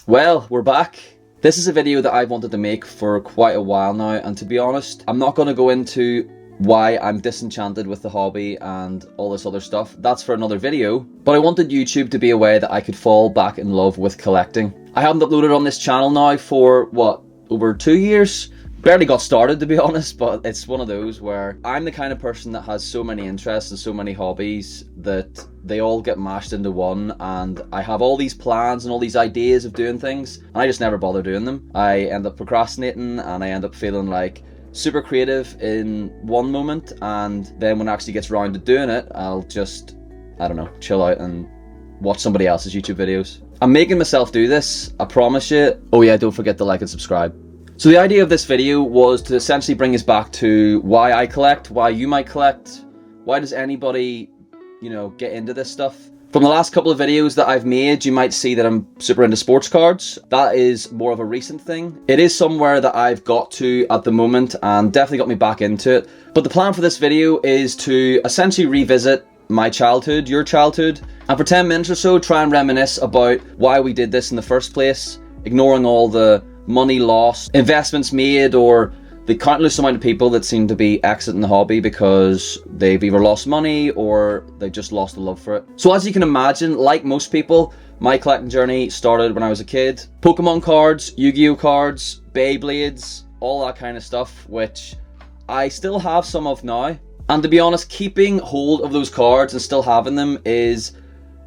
Well, we're back. This is a video that I've wanted to make for quite a while now, and to be honest, I'm not going to go into why I'm disenchanted with the hobby and all this other stuff. That's for another video. But I wanted YouTube to be a way that I could fall back in love with collecting. I haven't uploaded on this channel now for, what, over 2 years? Barely got started, to be honest, but it's one of those where I'm the kind of person that has so many interests and so many hobbies that they all get mashed into one, and I have all these plans and all these ideas of doing things, and I just never bother doing them. I end up procrastinating, and I end up feeling like super creative in one moment, and then when it actually gets around to doing it, I'll just, I don't know, chill out and watch somebody else's YouTube videos. I'm making myself do this, I promise you. Oh yeah, don't forget to like and subscribe. So the idea of this video was to essentially bring us back to why I collect, why you might collect, why does anybody, get into this stuff. From the last couple of videos that I've made, you might see that I'm super into sports cards. That is more of a recent thing. It is somewhere that I've got to at the moment and definitely got me back into it. But the plan for this video is to essentially revisit my childhood, your childhood, and for 10 minutes or so try and reminisce about why we did this in the first place, ignoring all the money lost, investments made, or the countless amount of people that seem to be exiting the hobby because they've either lost money or they've just lost the love for it. So as you can imagine, like most people, my collecting journey started when I was a kid. Pokemon cards, Yu-Gi-Oh cards, Beyblades, all that kind of stuff, which I still have some of now. And to be honest, keeping hold of those cards and still having them is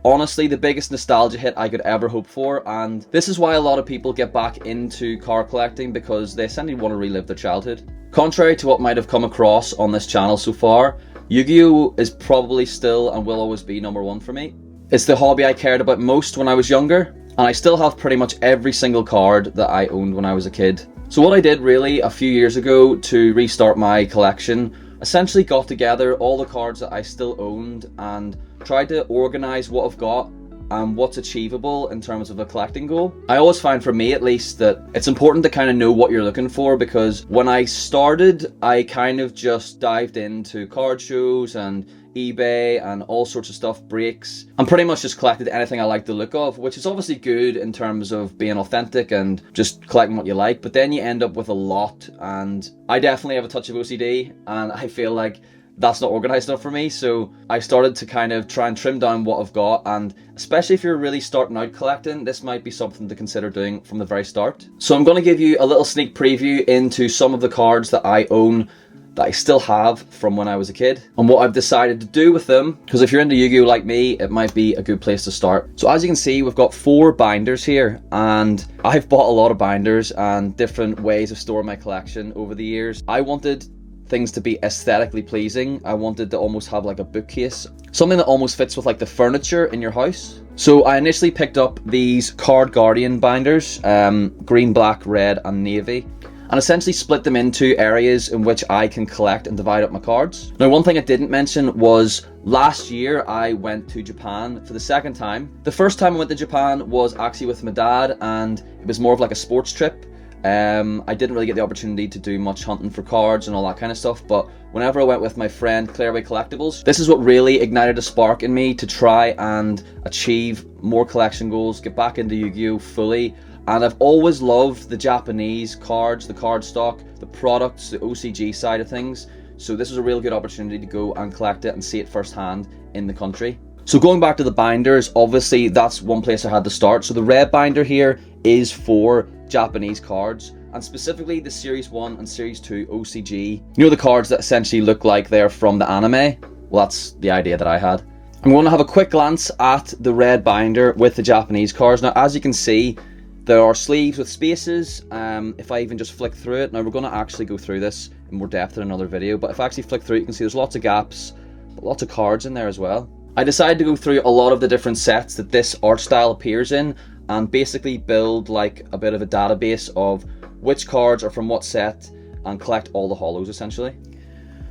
honestly the biggest nostalgia hit I could ever hope for, and this is why a lot of people get back into card collecting, because they essentially want to relive their childhood. Contrary to what might have come across on this channel so far, Yu-Gi-Oh is probably still and will always be number one for me. It's the hobby I cared about most when I was younger, and I still have pretty much every single card that I owned when I was a kid. So what I did really a few years ago to restart my collection, essentially got together all the cards that I still owned and tried to organise what I've got and what's achievable in terms of a collecting goal. I always find, for me at least, that it's important to kind of know what you're looking for, because when I started, I kind of just dived into card shows and eBay and all sorts of stuff, breaks, and pretty much just collected anything I liked the look of, which is obviously good in terms of being authentic and just collecting what you like, but then you end up with a lot, and I definitely have a touch of OCD, and I feel like that's not organized enough for me. So I started to kind of try and trim down what I've got, and especially if you're really starting out collecting, this might be something to consider doing from the very start. So I'm going to give you a little sneak preview into some of the cards that I own that I still have from when I was a kid, and what I've decided to do with them, because if you're into Yu-Gi-Oh like me, it might be a good place to start. So as you can see, we've got 4 binders here, and I've bought a lot of binders and different ways of storing my collection over the years. I wanted things to be aesthetically pleasing. I wanted to almost have like a bookcase, something that almost fits with like the furniture in your house. So I initially picked up these Card Guardian binders, green, black, red and navy, and essentially split them into areas in which I can collect and divide up my cards. Now, one thing I didn't mention was last year I went to Japan for the second time. The first time I went to Japan was actually with my dad, and it was more of like a sports trip. I didn't really get the opportunity to do much hunting for cards and all that kind of stuff, but whenever I went with my friend Clairway Collectibles, this is what really ignited a spark in me to try and achieve more collection goals, get back into Yu-Gi-Oh fully. And I've always loved the Japanese cards, the card stock, the products, the OCG side of things. So this was a real good opportunity to go and collect it and see it firsthand in the country. So going back to the binders, obviously that's one place I had to start. So the red binder here is for Japanese cards, and specifically the Series 1 and Series 2 OCG. You know, the cards that essentially look like they're from the anime? Well, that's the idea that I had. I'm going to have a quick glance at the red binder with the Japanese cards. Now, as you can see, there are sleeves with spaces. If I even just flick through it, now we're going to actually go through this in more depth in another video, but if I actually flick through it, you can see there's lots of gaps, but lots of cards in there as well. I decided to go through a lot of the different sets that this art style appears in, and basically build like a bit of a database of which cards are from what set and collect all the holos essentially.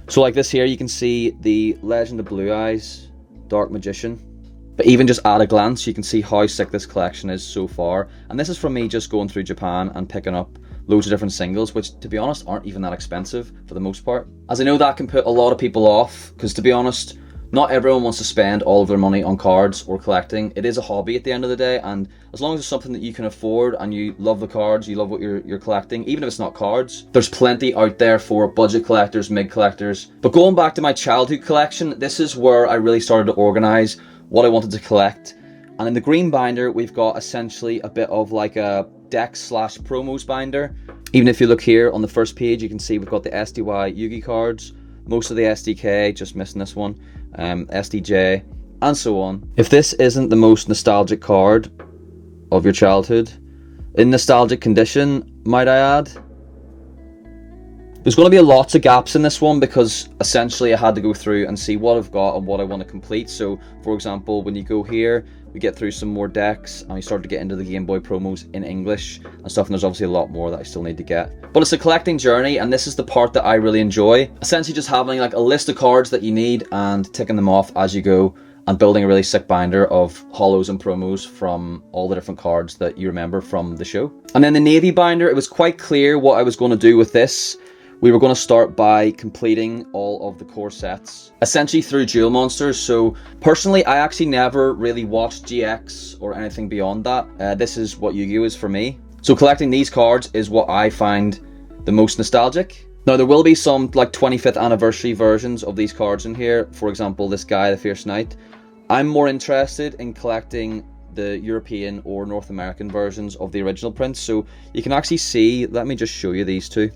So like this here, you can see the Legend of Blue Eyes, Dark Magician. But even just at a glance, you can see how sick this collection is so far. And this is from me just going through Japan and picking up loads of different singles, which to be honest aren't even that expensive for the most part. As I know that can put a lot of people off, because to be honest, Not everyone wants to spend all of their money on cards or collecting. It is a hobby at the end of the day, and as long as it's something that you can afford and you love the cards, you love what you're collecting, even if it's not cards, there's plenty out there for budget collectors, mid collectors. But going back to my childhood collection, this is where I really started to organize what I wanted to collect. And in the green binder, we've got essentially a bit of like a deck/promos binder. Even if you look here on the first page, you can see we've got the SDY Yu-Gi cards, most of the SDK, just missing this one, SDJ, and so on. If this isn't the most nostalgic card of your childhood, in nostalgic condition, might I add, there's going to be lots of gaps in this one because essentially I had to go through and see what I've got and what I want to complete. So for example, when you go here, we get through some more decks and we start to get into the Game Boy promos in English and stuff, and there's obviously a lot more that I still need to get. But it's a collecting journey, and this is the part that I really enjoy. Essentially just having like a list of cards that you need and ticking them off as you go, and building a really sick binder of holos and promos from all the different cards that you remember from the show. And then the navy binder, it was quite clear what I was going to do with this. We were going to start by completing all of the core sets, essentially through Duel Monsters. So personally, I actually never really watched GX or anything beyond that. This is what Yu-Gi-Oh is for me. So collecting these cards is what I find the most nostalgic. Now there will be some like 25th anniversary versions of these cards in here. For example, this guy, the Fierce Knight. I'm more interested in collecting the European or North American versions of the original prints. So you can actually see, let me just show you these two.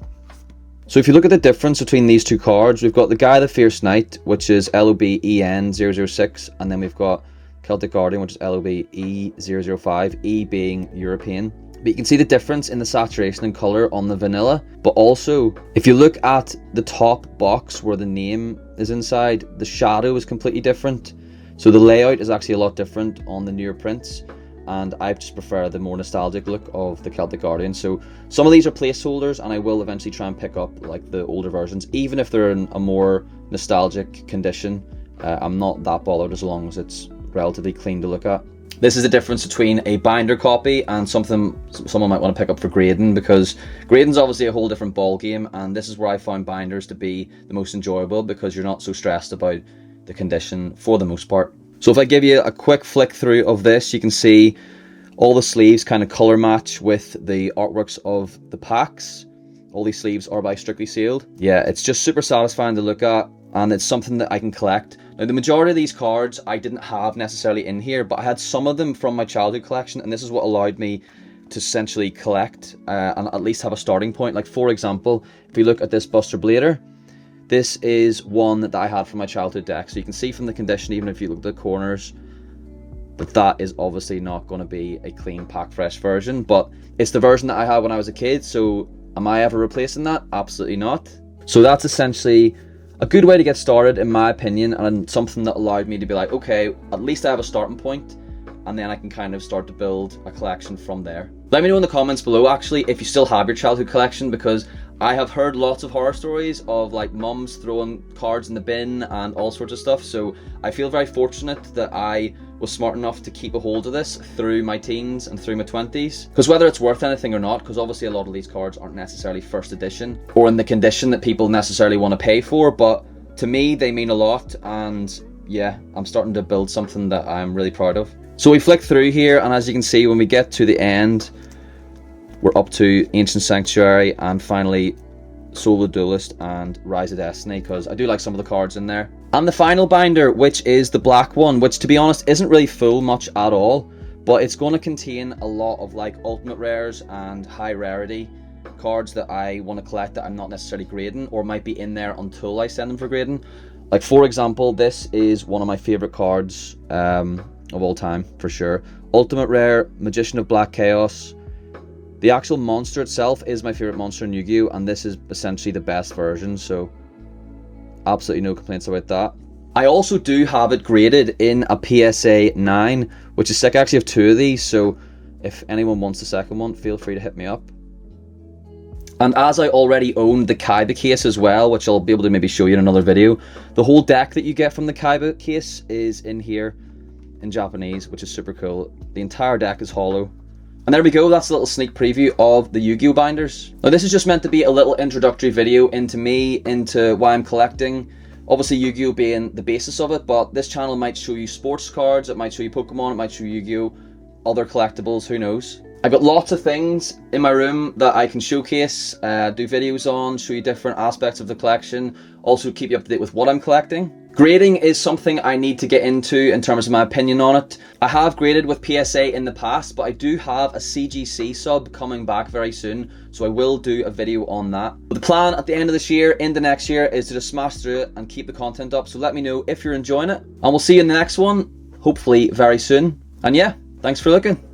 So if you look at the difference between these two cards, we've got the guy, the Fierce Knight, which is LOB-EN006, and then we've got Celtic Guardian, which is LOB-E005, E being European. But you can see the difference in the saturation and color on the vanilla. But also, if you look at the top box where the name is inside, the shadow is completely different. So the layout is actually a lot different on the newer prints, and I just prefer the more nostalgic look of the Celtic Guardian. So some of these are placeholders, and I will eventually try and pick up like the older versions, even if they're in a more nostalgic condition. I'm not that bothered as long as it's relatively clean to look at. This is the difference between a binder copy and something someone might want to pick up for grading, because grading's obviously a whole different ball game, and this is where I found binders to be the most enjoyable because you're not so stressed about the condition for the most part. So if I give you a quick flick through of this, you can see all the sleeves kind of color match with the artworks of the packs. All these sleeves are by Strictly Sealed. Yeah, it's just super satisfying to look at, and it's something that I can collect. Now the majority of these cards I didn't have necessarily in here, but I had some of them from my childhood collection, and this is what allowed me to essentially collect and at least have a starting point. Like for example, if you look at this Buster Blader, this is one that I had from my childhood deck. So you can see from the condition, even if you look at the corners, that is obviously not going to be a clean pack fresh version, but it's the version that I had when I was a kid. So am I ever replacing that? Absolutely not. So that's essentially a good way to get started, in my opinion, and something that allowed me to be like, okay, at least I have a starting point, and then I can kind of start to build a collection from there. Let me know in the comments below actually if you still have your childhood collection, because I have heard lots of horror stories of like mums throwing cards in the bin and all sorts of stuff. So I feel very fortunate that I was smart enough to keep a hold of this through my teens and through my 20s. Because whether it's worth anything or not, because obviously a lot of these cards aren't necessarily first edition or in the condition that people necessarily want to pay for, but to me they mean a lot, and yeah, I'm starting to build something that I'm really proud of. So we flick through here, and as you can see, when we get to the end, we're up to Ancient Sanctuary and finally Soul of the Duelist and Rise of Destiny, because I do like some of the cards in there. And the final binder, which is the black one, which to be honest isn't really full much at all, but it's going to contain a lot of like ultimate rares and high rarity cards that I want to collect that I'm not necessarily grading, or might be in there until I send them for grading. Like for example, this is one of my favorite cards of all time for sure. Ultimate rare, Magician of Black Chaos. The actual monster itself is my favorite monster in Yu-Gi-Oh, and this is essentially the best version, so absolutely no complaints about that. I also do have it graded in a PSA 9, which is sick. I actually have two of these, so if anyone wants the second one, feel free to hit me up. And as I already own the Kaiba case as well, which I'll be able to maybe show you in another video, the whole deck that you get from the Kaiba case is in here in Japanese, which is super cool. The entire deck is holo. And there we go, that's a little sneak preview of the Yu-Gi-Oh binders. Now this is just meant to be a little introductory video into me, into why I'm collecting, Obviously Yu-Gi-Oh being the basis of it, but this channel might show you sports cards, it might show you Pokemon, it might show you Yu-Gi-Oh, other collectibles, who knows. I've got lots of things in my room that I can showcase, do videos on, show you different aspects of the collection, also keep you up to date with what I'm collecting. Grading is something I need to get into in terms of my opinion on it. I have graded with PSA in the past, but I do have a CGC sub coming back very soon, so I will do a video on that. But the plan at the end of this year, into next year, is to just smash through it and keep the content up, so let me know if you're enjoying it. And we'll see you in the next one, hopefully very soon. And yeah, thanks for looking.